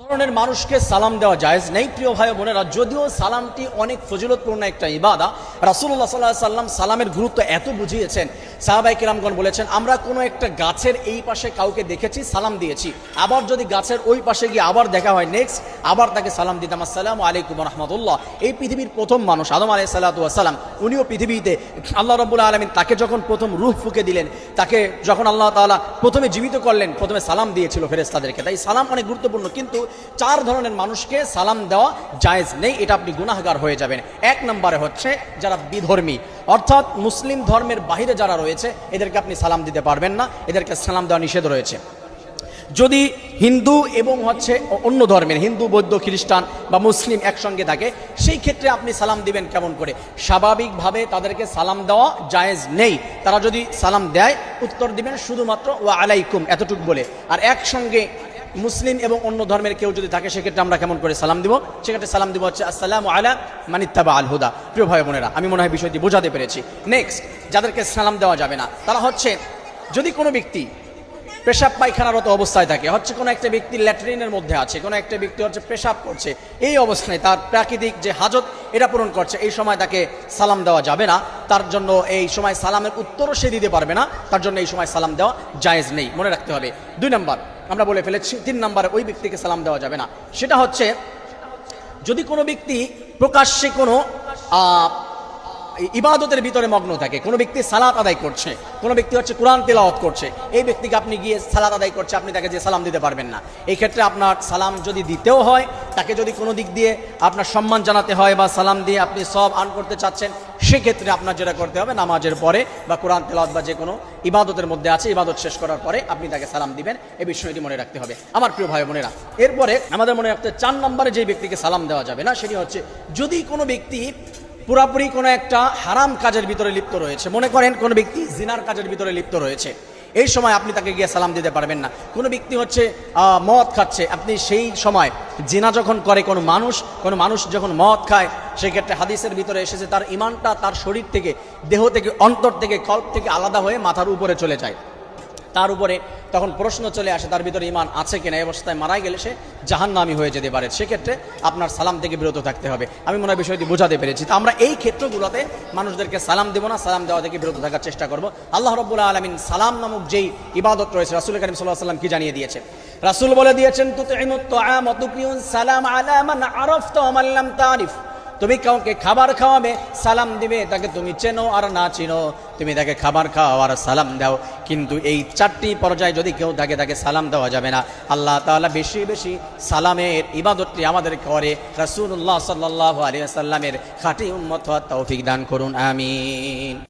ধরনের মানুষকে সালাম দেওয়া জায়েজ নেই। প্রিয় ভাই বোনেরা, যদিও সালামটি অনেক ফজিলতপূর্ণ একটা ইবাদত, রাসূলুল্লাহ সাল্লাল্লাহু আলাইহি ওয়াসাল্লাম সালামের গুরুত্ব এত বুঝিয়েছেন, সাহাবায়ে কিরামগণ বলেছেন আমরা কোনো একটা গাছের এই পাশে কাউকে দেখেছি, সালাম দিয়েছি, আবার যদি গাছের ওই পাশে গিয়ে আবার দেখা হয় নেক্সট, আবার তাকে সালাম দিতাম, আসসালামু আলাইকুম ওয়া রাহমাতুল্লাহ। এই পৃথিবীর প্রথম মানুষ আদম আলাইহিস সালাতু ওয়াস সালাম, উনিও পৃথিবীতে আল্লাহ রাব্বুল আলামিন তাকে যখন প্রথম রূহ ফুঁকে দিলেন, তাকে যখন আল্লাহ তাআলা প্রথমে জীবিত করলেন, প্রথমে সালাম দিয়েছিল ফেরেশতাদেরকে। তাই সালাম অনেক গুরুত্বপূর্ণ, কিন্তু 4 ধরনের মানুষকে সালাম দেওয়া জায়েজ নেই, এটা আপনি গুনাহগার হয়ে যাবেন। 1 নম্বরে হচ্ছে যারা বিধর্মী, অর্থাৎ মুসলিম ধর্মের বাহিরে যারা রয়েছে, এদেরকে আপনি সালাম দিতে পারবেন না, এদেরকে সালাম দেওয়া নিষেধ রয়েছে। যদি হিন্দু এবং অন্য ধর্মের, হিন্দু বৌদ্ধ খ্রিস্টান বা মুসলিম একসঙ্গে থাকে, সেই ক্ষেত্রে আপনি সালাম দিবেন কেমন করে? স্বাভাবিকভাবে তাদেরকে সালাম দেওয়া জায়েজ নেই। তারা যদি সালাম দেয়, উত্তর দিবেন শুধুমাত্র ওয়া আলাইকুম এতটুকু বলে। আর একসঙ্গে মুসলিম এবং অন্য ধর্মের কেউ যদি থাকে, সেক্ষেত্রে আমরা কেমন করে সালাম দিব? সেক্ষেত্রে সালাম দিব হচ্ছে আসসালামু আলা মানিত্তাবা আল হুদা। প্রিয় ভাই বোনেরা, আমি মনে হয় বিষয়টি বোঝাতে পেরেছি। নেক্সট, যাদেরকে সালাম দেওয়া যাবে না, তারা হচ্ছে যদি কোনো ব্যক্তি পেশাব পায়খানারত অবস্থায় থাকে, কোনো একটা ব্যক্তি ল্যাট্রিনের মধ্যে আছে, কোনো একটা ব্যক্তি পেশাব করছে, এই অবস্থায় তার প্রাকৃতিক যে হাজত এটা পূরণ করছে, এই সময় তাকে সালাম দেওয়া যাবে না। তার জন্য এই সময় সালামের উত্তরও সে দিতে পারবে না, তার জন্য এই সময় সালাম দেওয়া জায়েজ নেই, মনে রাখতে হবে। 2 নম্বর আমরা বলে ফেলেছি। 3 নম্বরে ওই ব্যক্তিকে সালাম দেওয়া যাবে না, সেটা হচ্ছে যদি কোনো ব্যক্তি প্রকাশ্যে কোনো ইবাদতের ভিতরে মগ্ন থাকে, কোনো ব্যক্তি সালাত আদায় করছে, কোনো ব্যক্তি কোরআন তেলাওয়াত করছে, এই ব্যক্তিকে আপনি গিয়ে সালাত আদায় করছে, আপনি তাকে যে সালাম দিতে পারবেন না। এই ক্ষেত্রে আপনার সালাম যদি দিতেও হয়, তাকে যদি কোনো দিক দিয়ে আপনার সম্মান জানাতে হয় বা সালাম দিয়ে আপনি সব আর্ন করতে চাচ্ছেন, সেক্ষেত্রে আপনার যেটা করতে হবে, নামাজের পরে বা কোরআন তেলাওয়াত বা যে কোনো ইবাদতের মধ্যে আছে, ইবাদত শেষ করার পরে আপনি তাকে সালাম দিবেন। এই বিষয়টি মনে রাখতে হবে আমার প্রিয় ভাই বোনেরা। এরপরে আমাদের মনে রাখতে 4 নম্বরে যে ব্যক্তিকে সালাম দেওয়া যাবে না, সেটি হচ্ছে যদি কোনো ব্যক্তি পুরাপুরি কোনো একটা হারাম কাজের ভিতরে লিপ্ত রয়েছে। মনে করেন কোনো ব্যক্তি জিনার কাজের ভিতরে লিপ্ত রয়েছে, এই সময় আপনি তাকে গিয়ে সালাম দিতে পারবেন না। কোনো ব্যক্তি মদ খাচ্ছে, আপনি সেই সময় জিনা যখন করে কোনো মানুষ যখন মদ খায়, সেক্ষেত্রে হাদিসের ভিতরে এসেছে তার ইমানটা তার শরীর থেকে, দেহ থেকে, অন্তর থেকে, কল্প থেকে আলাদা হয়ে মাথার উপরে চলে যায়। তার উপরে তখন প্রশ্ন চলে আসে তার ভিতরে ইমান আছে কিনা, এই অবস্থায় মারা গেলে সে জাহান্নামী হয়ে যেতে পারে। সেক্ষেত্রে আপনার সালাম থেকে বিরত থাকতে হবে। আমি মনে হয় বিষয়টি বোঝাতে পেরেছি। তো আমরা এই ক্ষেত্রগুলোতে মানুষদেরকে সালাম দেব না, সালাম দেওয়া থেকে বিরত থাকার চেষ্টা করব। আল্লাহ রাব্বুল আলামিন সালাম নামক যেই ইবাদত রয়েছে, রাসূল কারীম সাল্লাল্লাহু আলাইহি ওয়াসাল্লাম কি জানিয়ে দিয়েছেন? রাসূল বলে দিয়েছেন, তুতঈমুত তাআম ওয়া তুকরিউস সালাম আলা মান আরাফতা ওয়া মান লাম তারিফ। তুমি কাউকে খাবার খাওয়াবে, সালাম দিবে, তাকে তুমি চেনো আর না চিনো, তুমি তাকে খাবার খাওয়াও আর সালাম দাও। কিন্তু এই 4টি পর্যায়ে যদি কেউ থাকে, তাকে সালাম দেওয়া যাবে না। আল্লাহ তাআলা বেশি বেশি সালামের ইবাদতটি আমাদের করে রাসূলুল্লাহ সাল্লাল্লাহু আলাইহি ওয়াসাল্লামের খাঁটি উম্মত হওয়ার তৌফিক দান করুন, আমিন।